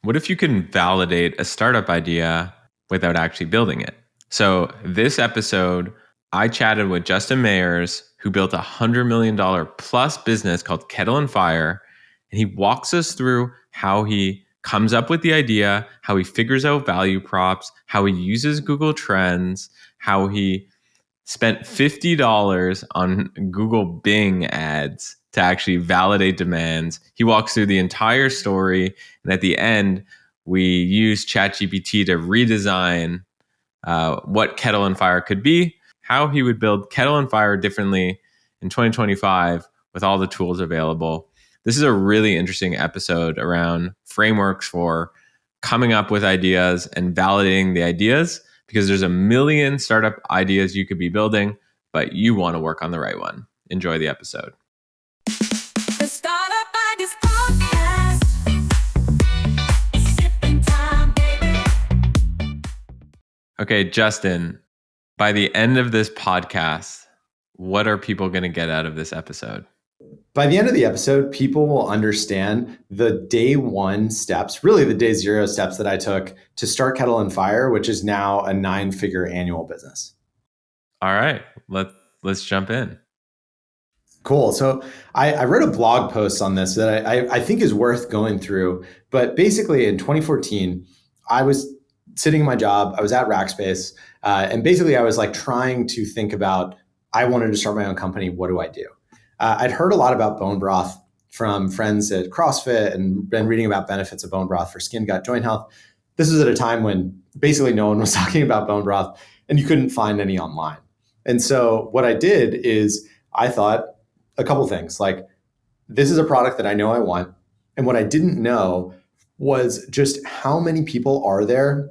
What if you can validate a startup idea without actually building it? So this episode, I chatted with Justin Mayers, who built a $100 million plus business called Kettle and Fire. And he walks us through how he comes up with the idea, how he figures out value props, how he uses Google Trends, how he spent $50 on Google Bing ads to actually validate demands. He walks through the entire story. And at the end, we use ChatGPT to redesign what Kettle and Fire could be, how he would build Kettle and Fire differently in 2025 with all the tools available. This is a really interesting episode around frameworks for coming up with ideas and validating the ideas, because there's a million startup ideas you could be building, but you want to work on the right one. Enjoy the episode. The Startup Ideas Podcast. Sipping time, baby. Okay, Justin, by the end of this podcast, what are people going to get out of this episode? By the end of the episode, people will understand the day one steps, really the day zero steps that I took to start Kettle and Fire, which is now a 9-figure annual business. All right, let's jump in. Cool. So I wrote a blog post on this that I think is worth going through. But basically in 2014, I was sitting in my job. I was at Rackspace. And basically I was like trying to think about, I wanted to start my own company. What do I do? I'd heard a lot about bone broth from friends at CrossFit and been reading about benefits of bone broth for skin, gut, joint health. This was at a time when basically no one was talking about bone broth and you couldn't find any online. And so what I did is I thought a couple things, like this is a product that I know I want. And what I didn't know was just how many people are there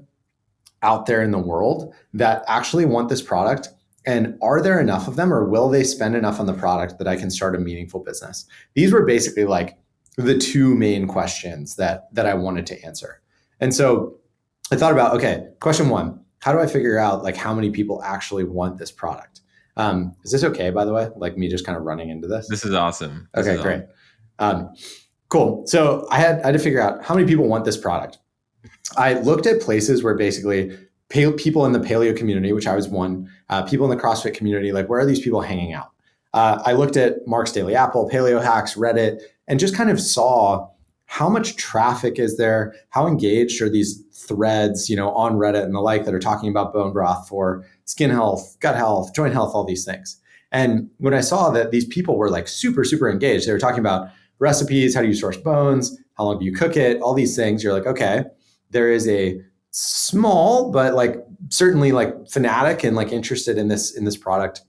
out there in the world that actually want this product. And are there enough of them, or will they spend enough on the product that I can start a meaningful business? These were basically like the two main questions that I wanted to answer. And so I thought about, okay, question one, how do I figure out like how many people actually want this product? Is this okay, by the way? Like me just kind of running into this? This is awesome. Okay, great. Cool. So I had to figure out how many people want this product. I looked at places where basically people in the paleo community, which I was one, people in the CrossFit community, like where are these people hanging out? I looked at Mark's Daily Apple, Paleo Hacks, Reddit, and just kind of saw how much traffic is there, how engaged are these threads, on Reddit and the like that are talking about bone broth for skin health, gut health, joint health, all these things. And when I saw that these people were like super, super engaged, they were talking about recipes, how do you source bones, how long do you cook it, all these things. You're like, okay, there is a small, but like certainly like fanatic and like interested in this product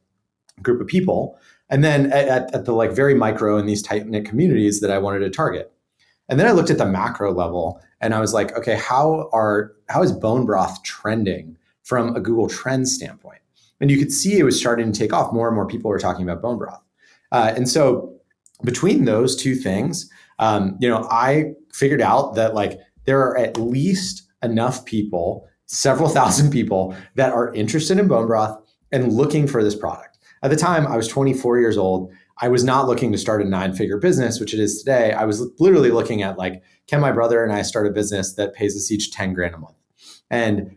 group of people. And then at the like very micro in these tight knit communities that I wanted to target. And then I looked at the macro level and I was like, okay, how is bone broth trending from a Google Trends standpoint? And you could see it was starting to take off. More and more people were talking about bone broth. And so between those two things, I figured out that like there are at least enough people, several thousand people that are interested in bone broth and looking for this product. At the time, I was 24 years old. I was not looking to start a 9-figure business, which it is today. I was literally looking at like, can my brother and I start a business that pays us each 10 grand a month? And,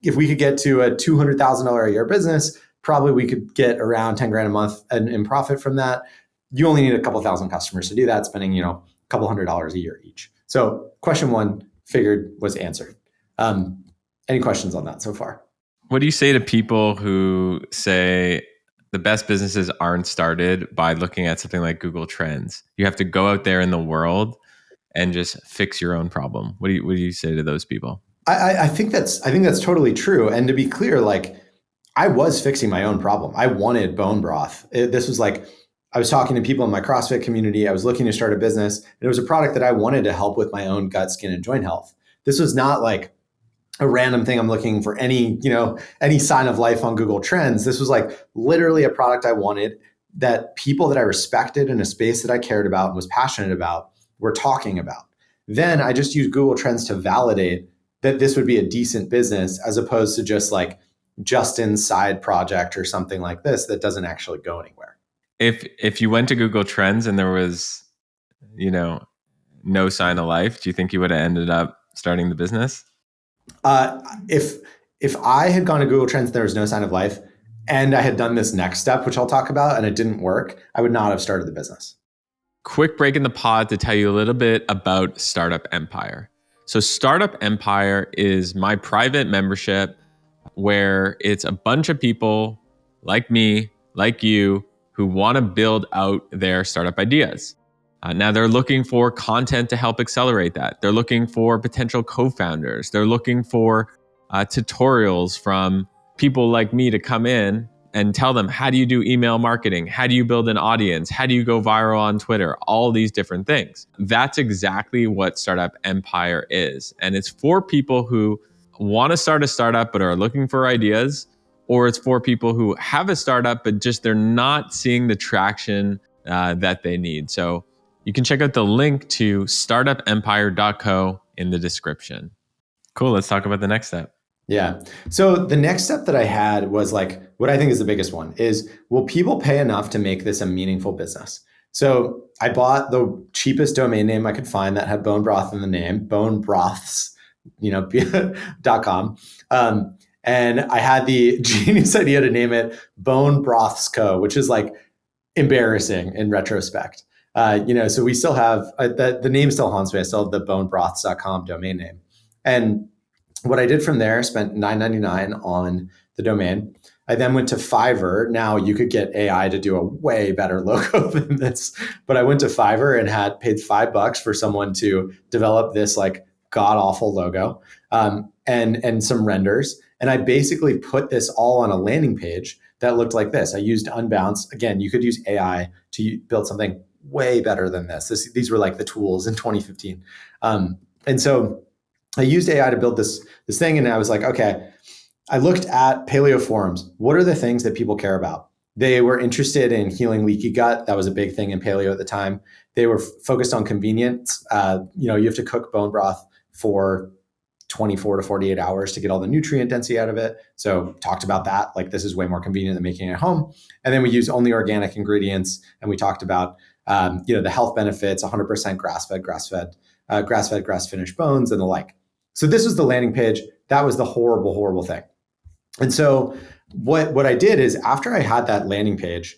if we could get to a $200,000 a year business, probably we could get around 10 grand a month in profit from that. You only need a couple thousand customers to do that, spending, a couple $100 a year each. So question one figured was answered. Any questions on that so far? What do you say to people who say the best businesses aren't started by looking at something like Google Trends? You have to go out there in the world and just fix your own problem. What do you say to those people? I think that's totally true. And to be clear, like I was fixing my own problem. I wanted bone broth. This was like, I was talking to people in my CrossFit community. I was looking to start a business, and it was a product that I wanted to help with my own gut, skin, and joint health. This was not like a random thing I'm looking for any sign of life on Google Trends. This was like literally a product I wanted that people that I respected in a space that I cared about and was passionate about were talking about. Then I just used Google Trends to validate that this would be a decent business as opposed to just like Justin's side project or something like this that doesn't actually go anywhere. If you went to Google Trends and there was, no sign of life, do you think you would have ended up starting the business? If I had gone to Google Trends and there was no sign of life, and I had done this next step, which I'll talk about, and it didn't work, I would not have started the business. Quick break in the pod to tell you a little bit about Startup Empire. So Startup Empire is my private membership where it's a bunch of people like me, like you, who want to build out their startup ideas. Now they're looking for content to help accelerate that. They're looking for potential co-founders. They're looking for tutorials from people like me to come in and tell them, how do you do email marketing? How do you build an audience? How do you go viral on Twitter? All these different things. That's exactly what Startup Empire is. And it's for people who want to start a startup but are looking for ideas, or it's for people who have a startup but just they're not seeing the traction that they need. So you can check out the link to startupempire.co in the description. Cool. Let's talk about the next step. Yeah. So the next step that I had was like, what I think is the biggest one is, will people pay enough to make this a meaningful business? So I bought the cheapest domain name I could find that had bone broth in the name, bonebroths, .com. And I had the genius idea to name it Bone Broths Co., which is like embarrassing in retrospect. So we still have the name still haunts me. I still have the bonebroths.com domain name. And what I did from there, spent $9.99 on the domain. I then went to Fiverr. Now you could get AI to do a way better logo than this, but I went to Fiverr and had paid $5 for someone to develop this like god awful logo and some renders. And I basically put this all on a landing page that looked like this. I used Unbounce. Again, you could use AI to build something way better than this. These were like the tools in 2015. And so I used AI to build this thing, and I was like, okay, I looked at paleo forums. What are the things that people care about? They were interested in healing leaky gut. That was a big thing in paleo at the time. They were focused on convenience. You have to cook bone broth for 24 to 48 hours to get all the nutrient density out of it. So talked about that. Like, this is way more convenient than making it at home. And then we use only organic ingredients. And we talked about, the health benefits, 100% grass-finished bones and the like. So this was the landing page. That was the horrible, horrible thing. And so what I did is, after I had that landing page,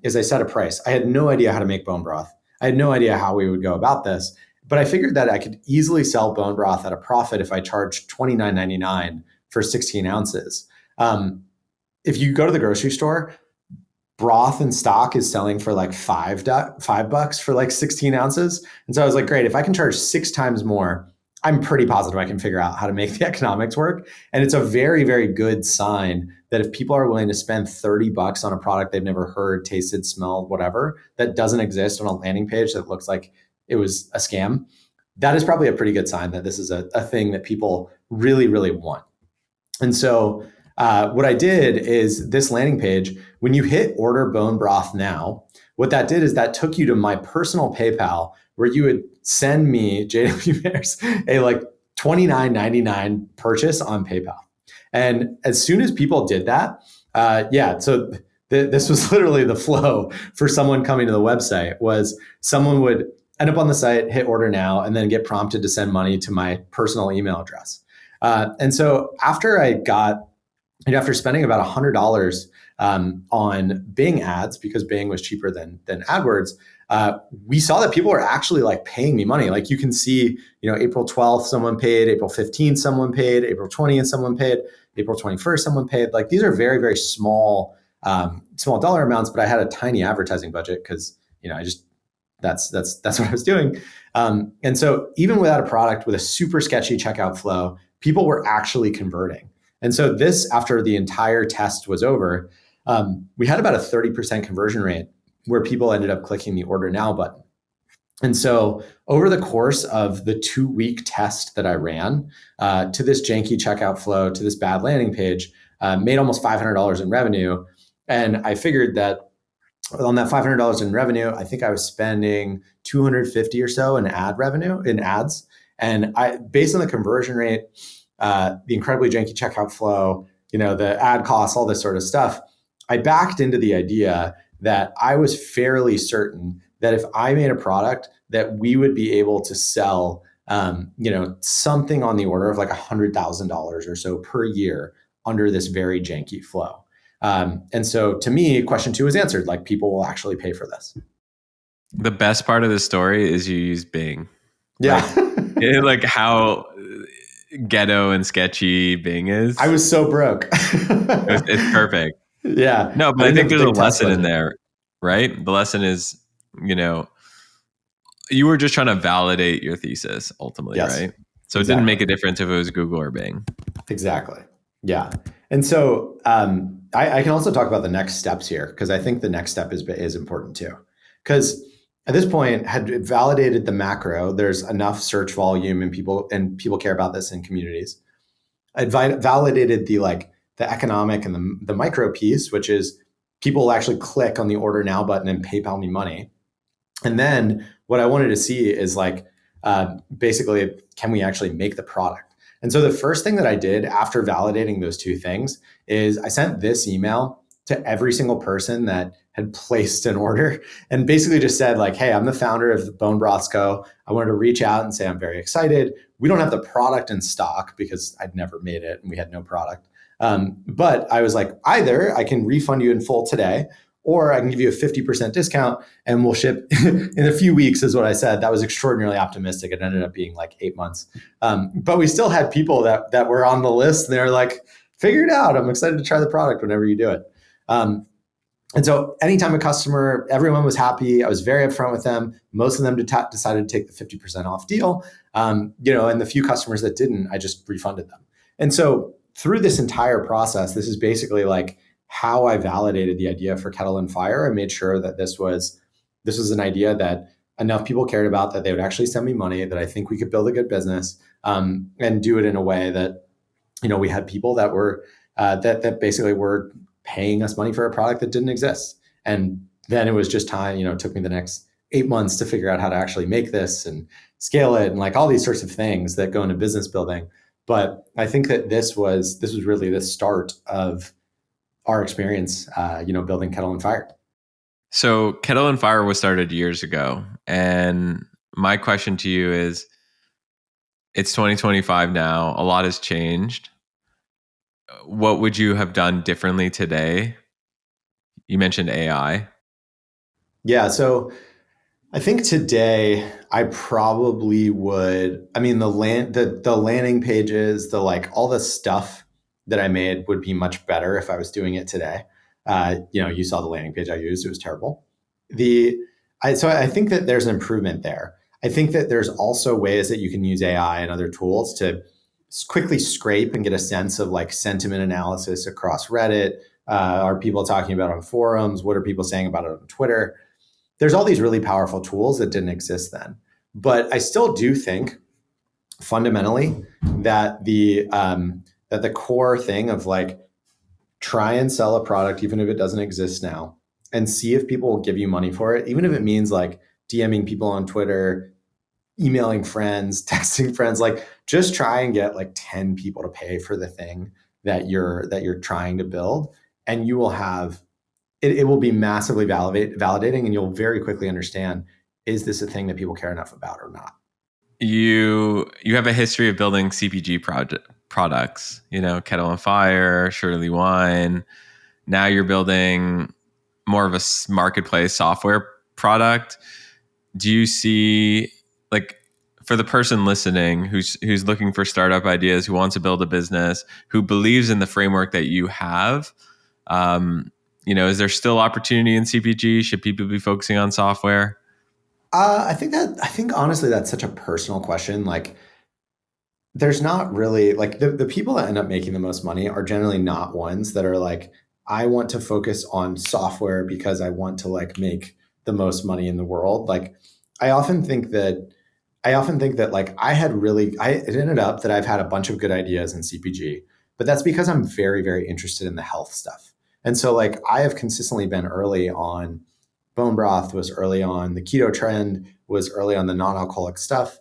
is I set a price. I had no idea how to make bone broth. I had no idea how we would go about this, but I figured that I could easily sell bone broth at a profit if I charged $29.99 for 16 ounces. If you go to the grocery store, broth in stock is selling for like $5 for like 16 ounces. And so I was like, great, if I can charge 6 times more, I'm pretty positive I can figure out how to make the economics work. And it's a very, very good sign that if people are willing to spend $30 on a product they've never heard, tasted, smelled, whatever, that doesn't exist on a landing page that looks like it was a scam, that is probably a pretty good sign that this is a thing that people really, really want. And so what I did is, this landing page, when you hit order bone broth now, what that did is that took you to my personal PayPal, where you would send me, JW Bears, a like $29.99 purchase on PayPal. And as soon as people did that, so this was literally the flow for someone coming to the website. Was someone would end up on the site, hit order now, and then get prompted to send money to my personal email address. And so after spending about $100 on Bing ads, because Bing was cheaper than AdWords, we saw that people were actually like paying me money. Like, you can see, April 12th, someone paid, April 15th, someone paid, April 20th, someone paid, April 21st, someone paid. Like, these are very, very small dollar amounts, but I had a tiny advertising budget because, that's what I was doing. And so even without a product, with a super sketchy checkout flow, people were actually converting. And so this, after the entire test was over, we had about a 30% conversion rate where people ended up clicking the order now button. And so over the course of the 2-week test that I ran, to this janky checkout flow, to this bad landing page, made almost $500 in revenue. And I figured that on that $500 in revenue, I think I was spending $250 or so in ads. And based on the conversion rate, the incredibly janky checkout flow, the ad costs, all this sort of stuff, I backed into the idea that I was fairly certain that if I made a product, that we would be able to sell something on the order of like $100,000 or so per year under this very janky flow. And so to me, question 2 is answered. Like, people will actually pay for this. The best part of the story is you use Bing. Yeah. Like how ghetto and sketchy Bing is. I was so broke. It's perfect. Yeah. No, but I think there's a lesson in budget. there, right? The lesson is, you were just trying to validate your thesis ultimately, Yes, right? So it exactly. didn't make a difference if it was Google or Bing. Exactly. Yeah. And so I can also talk about the next steps here, because I think the next step is important too. Because at this point, had validated the macro, there's enough search volume and people care about this in communities. I'd validated the economic and the micro piece, which is people will actually click on the order now button and PayPal me money. And then what I wanted to see is basically, can we actually make the product? And so the first thing that I did after validating those two things is I sent this email to every single person that had placed an order, and basically just said like, hey, I'm the founder of the Bone Broths Co. I wanted to reach out and say I'm very excited. We don't have the product in stock because I'd never made it and we had no product. But I was like, either I can refund you in full today, or I can give you a 50% discount and we'll ship in a few weeks, is what I said. That was extraordinarily optimistic. It ended up being like 8 months. But we still had people that were on the list, and they were like, figure it out. I'm excited to try the product whenever you do it. And so anytime a customer, everyone was happy. I was very upfront with them. Most of them decided to take the 50% off deal. And the few customers that didn't, I just refunded them. And so through this entire process, this is basically like how I validated the idea for Kettle and Fire. I made sure that this was an idea that enough people cared about that they would actually send me money, that I think we could build a good business, and do it in a way that, we had people that were that basically were paying us money for a product that didn't exist. And then it was just time, it took me the next 8 months to figure out how to actually make this and scale it and like all these sorts of things that go into business building. But I think that this was really the start of our experience, building Kettle and Fire. So Kettle and Fire was started years ago. And my question to you is, it's 2025 now. A lot has changed. What would you have done differently today? You mentioned AI. Yeah. So I think today I probably would, the landing pages, all the stuff that I made would be much better if I was doing it today. You saw the landing page I used; it was terrible. So I think that there's an improvement there. I think that there's also ways that you can use AI and other tools to quickly scrape and get a sense of like sentiment analysis across Reddit. Are people talking about it on forums? What are people saying about it on Twitter? There's all these really powerful tools that didn't exist then. But I still do think fundamentally that the core thing of like, try and sell a product even if it doesn't exist now, and see if people will give you money for it, even if it means like DMing people on Twitter, emailing friends, texting friends, like just try and get like 10 people to pay for the thing that you're trying to build, and you will have it will be massively validating, and you'll very quickly understand, is this a thing that people care enough about or not? You have a history of building CPG products, Kettle and Fire, Shirley Wine. Now you're building more of a marketplace software product. Do you see, like, for the person listening who's looking for startup ideas, who wants to build a business, who believes in the framework that you have, is there still opportunity in CPG? Should people be focusing on software? I think honestly, that's such a personal question. Like, there's not really like the people that end up making the most money are generally not ones that are like, I want to focus on software because I want to like make the most money in the world. Like, I often think that like it ended up that I've had a bunch of good ideas in CPG, but that's because I'm very, very interested in the health stuff. And so like I have consistently been early on. Bone broth was early on. The keto trend was early on, the non-alcoholic stuff,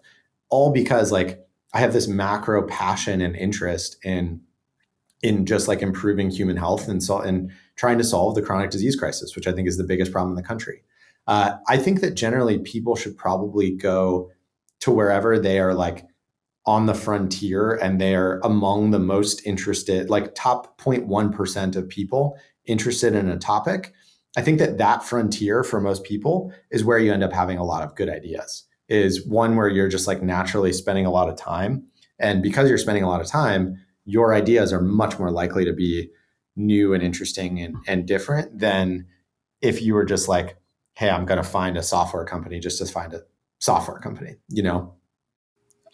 all because like I have this macro passion and interest in just like improving human health and trying to solve the chronic disease crisis, which I think is the biggest problem in the country. I think that generally people should probably go to wherever they are like on the frontier and they're among the most interested, like top 0.1% of people interested in a topic. I think that frontier for most people is where you end up having a lot of good ideas, is one where you're just like naturally spending a lot of time. And because you're spending a lot of time, your ideas are much more likely to be new and interesting and different than if you were just like, hey, I'm going to find a software company just to find a software company, you know?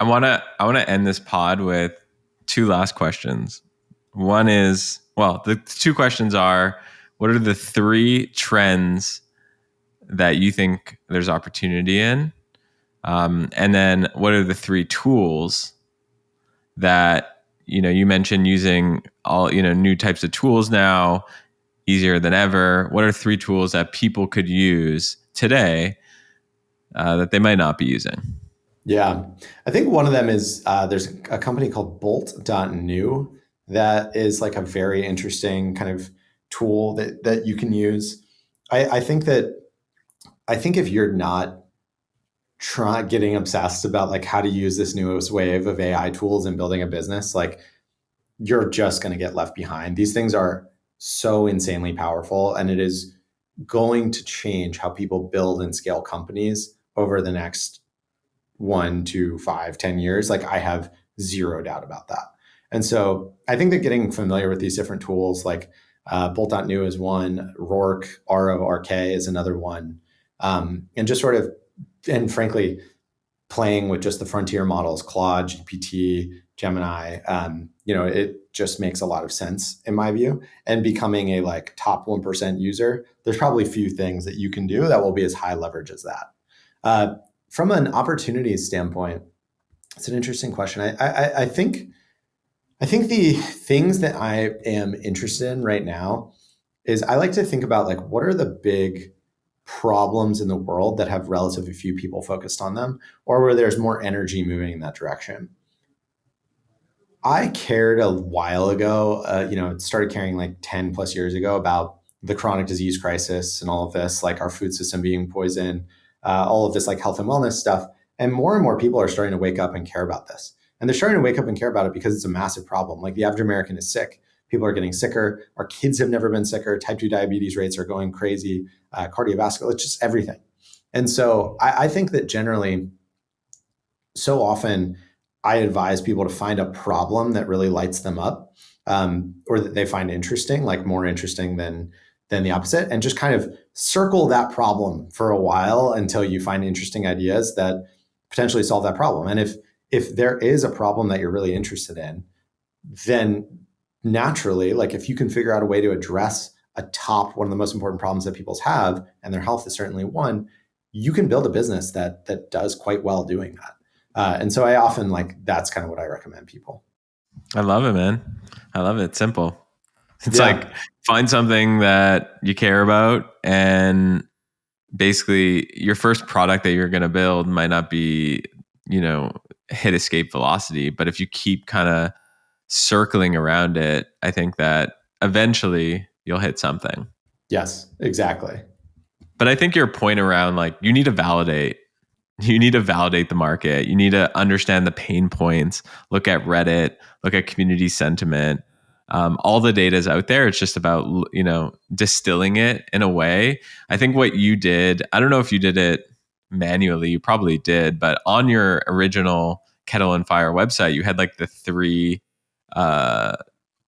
I wanna end this pod with two last questions. One is, well, the two questions are, what are the three trends that you think there's opportunity in? And then what are the three tools that, you mentioned using all, new types of tools now, easier than ever. What are three tools that people could use today that they might not be using? Yeah. I think one of them is there's a company called bolt.new that is like a very interesting kind of tool that you can use. I think if you're not getting obsessed about like how to use this newest wave of AI tools and building a business, like you're just going to get left behind. These things are so insanely powerful, and it is going to change how people build and scale companies over the next 1 to 5, 10 years. Like I have zero doubt about that. And so I think that getting familiar with these different tools, like bolt.new is one, Rourke, RORK is another one. And just sort of, and frankly, playing with just the frontier models, Claude, GPT, Gemini, it just makes a lot of sense in my view. And becoming a like top 1% user, there's probably few things that you can do that will be as high leverage as that. From an opportunities standpoint, it's an interesting question. I think the things that I am interested in right now is I like to think about like what are the big problems in the world that have relatively few people focused on them, or where there's more energy moving in that direction. I cared a while ago, started caring like 10 plus years ago about the chronic disease crisis and all of this, like our food system being poisoned, all of this like health and wellness stuff. And more people are starting to wake up and care about this. And they're starting to wake up and care about it because it's a massive problem. Like the average American is sick. People are getting sicker. Our kids have never been sicker. Type 2 diabetes rates are going crazy. Cardiovascular, it's just everything. And so I think that generally, so often I advise people to find a problem that really lights them up, or that they find interesting, like more interesting than the opposite, and just kind of circle that problem for a while until you find interesting ideas that potentially solve that problem. And if there is a problem that you're really interested in, then naturally, like if you can figure out a way to address one of the most important problems that people have, and their health is certainly one, you can build a business that does quite well doing that. And so I often that's kind of what I recommend people. I love it, man. I love it. It's simple. It's Yeah. like find something that you care about, and basically your first product that you're going to build might not be, hit escape velocity, but if you keep kind of circling around it, I think that eventually you'll hit something. Yes, exactly. But I think your point around like you need to validate the market. You need to understand the pain points, look at Reddit, look at community sentiment. All the data is out there. It's just about, distilling it in a way. I think what you did, I don't know if you did it manually, you probably did, but on your original Kettle and Fire website, you had like the three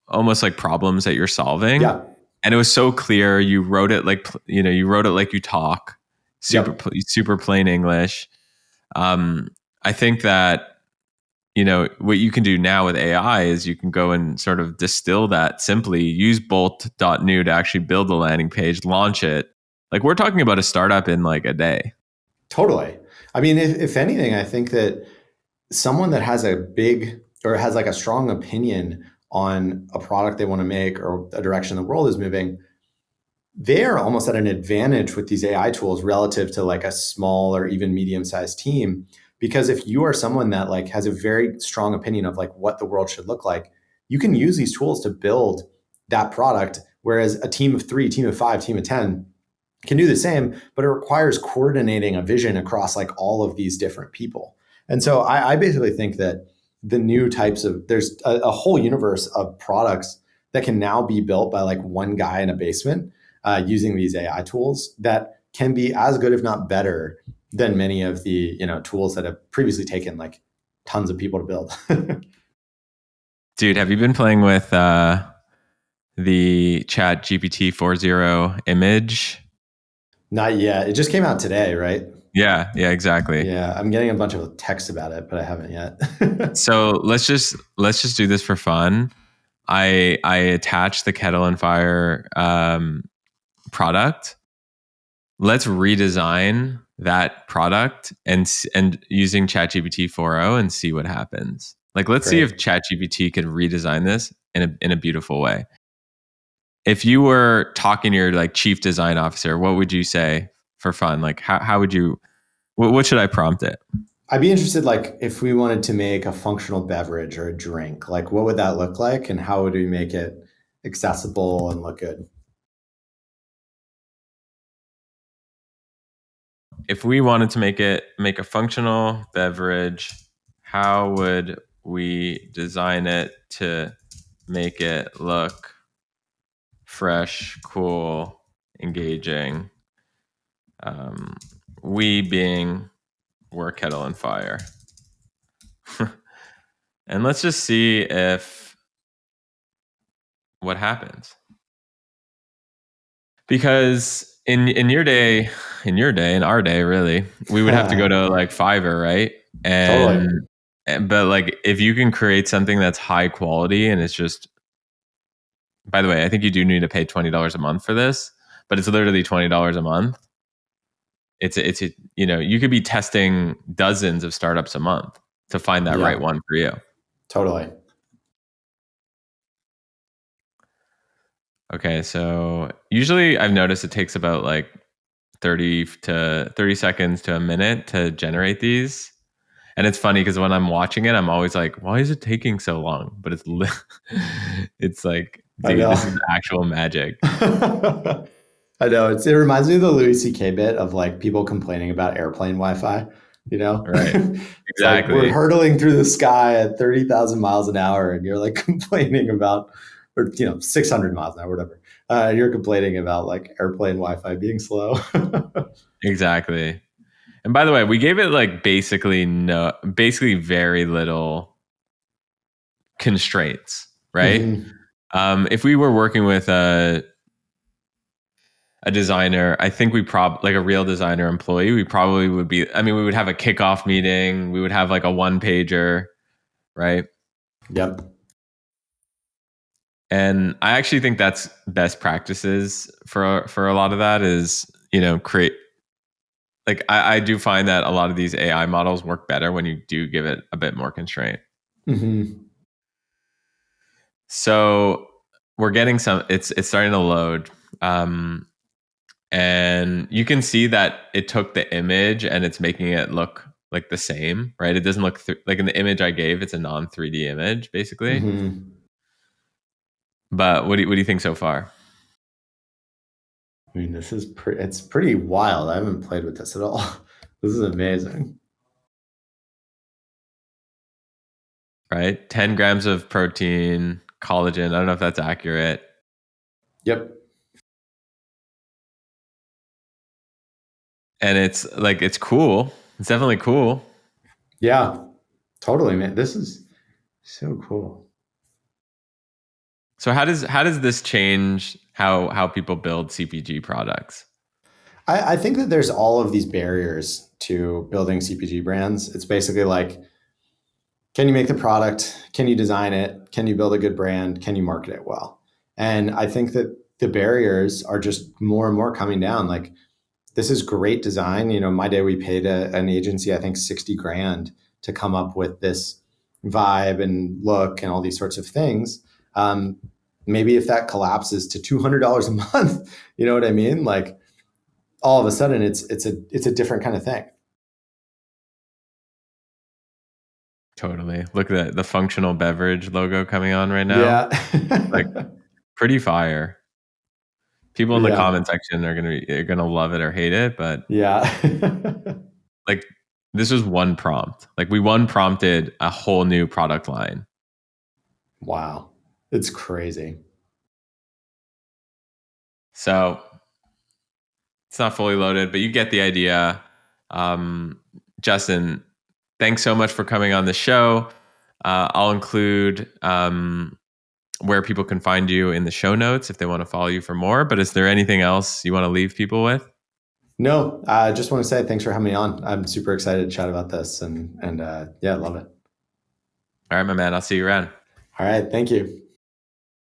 almost like problems that you're solving. Yeah. And it was so clear. You wrote it like, like you talk, super plain English. I think that, what you can do now with AI is you can go and sort of distill that simply, use bolt.new to actually build the landing page, launch it. Like we're talking about a startup in like a day. Totally. I mean, if anything, I think that someone that has a big or has like a strong opinion on a product they want to make or a direction the world is moving, they're almost at an advantage with these AI tools relative to like a small or even medium-sized team. Because if you are someone that like has a very strong opinion of like what the world should look like, you can use these tools to build that product. Whereas a team of 3, team of 5, team of 10 can do the same, but it requires coordinating a vision across like all of these different people. And so I basically think that the new types of there's a whole universe of products that can now be built by like one guy in a basement using these AI tools that can be as good, if not better, than many of the tools that have previously taken like tons of people to build. Dude, have you been playing with the ChatGPT 4.0 image? Not yet. It just came out today, right? Yeah, exactly. Yeah, I'm getting a bunch of texts about it, but I haven't yet. So let's just do this for fun. I attached the Kettle and Fire product. Let's redesign that product and using ChatGPT 4.0 and see what happens. Like, let's see if ChatGPT can redesign this in a beautiful way. If you were talking to your like chief design officer, what would you say for fun? Like, how would you? What should I prompt it? I'd be interested, like, if we wanted to make a functional beverage or a drink, like, what would that look like, and how would we make it accessible and look good? If we wanted to make a functional beverage, how would we design it to make it look fresh, cool, engaging? We being we're Kettle and Fire. And let's just see if what happens. Because in your day, in our day, really, we would have to go to like Fiverr, right? Totally. But like if you can create something that's high quality and it's just, by the way, I think you do need to pay $20 a month for this, but it's literally $20 a month. It's you could be testing dozens of startups a month to find that right one for you. Totally. Okay, so usually I've noticed it takes about like 30 seconds to a minute to generate these. And it's funny because when I'm watching it, I'm always like, why is it taking so long? But it's it's like, dude, this is actual magic. I know. It reminds me of the Louis C.K. bit of like people complaining about airplane Wi-Fi, Right. It's like Exactly. we're hurtling through the sky at 30,000 miles an hour and you're like complaining about, or 600 miles an hour, whatever. You're complaining about like airplane Wi-Fi being slow. Exactly. And by the way, we gave it like basically very little constraints, right? Mhm. If we were working with a designer, I think like a real designer employee, we probably would be, I mean, we would have a kickoff meeting, we would have like a one pager, right? Yep. And I actually think that's best practices for a lot of that is, create, like I do find that a lot of these AI models work better when you do give it a bit more constraint. Mm-hmm. So we're getting it's starting to load. And you can see that it took the image and it's making it look like the same, right? It doesn't look like in the image I gave, it's a non 3D image basically. Mm-hmm. But what do you think so far? I mean, it's pretty wild. I haven't played with this at all. This is amazing. Right? 10 grams of protein, collagen. I don't know if that's accurate. Yep. And it's cool. It's definitely cool. Yeah, totally, man. This is so cool. So how does this change how people build CPG products? I think that there's all of these barriers to building CPG brands. It's basically like, can you make the product? Can you design it? Can you build a good brand? Can you market it well? And I think that the barriers are just more and more coming down. Like, this is great design. My day we paid an agency, I think 60 grand to come up with this vibe and look and all these sorts of things. Maybe if that collapses to $200 a month, you know what I mean? Like, all of a sudden it's a different kind of thing. Totally. Look at the functional beverage logo coming on right now. Yeah. Like pretty fire. People in the Yeah. comment section are gonna love it or hate it, but Yeah. like This was one prompt. Like we one prompted a whole new product line. Wow. It's crazy. So it's not fully loaded, but you get the idea. Justin, thanks so much for coming on the show. I'll include where people can find you in the show notes if they want to follow you for more. But is there anything else you want to leave people with? No, I just want to say thanks for having me on. I'm super excited to chat about this and yeah, I love it. All right, my man. I'll see you around. All right. Thank you.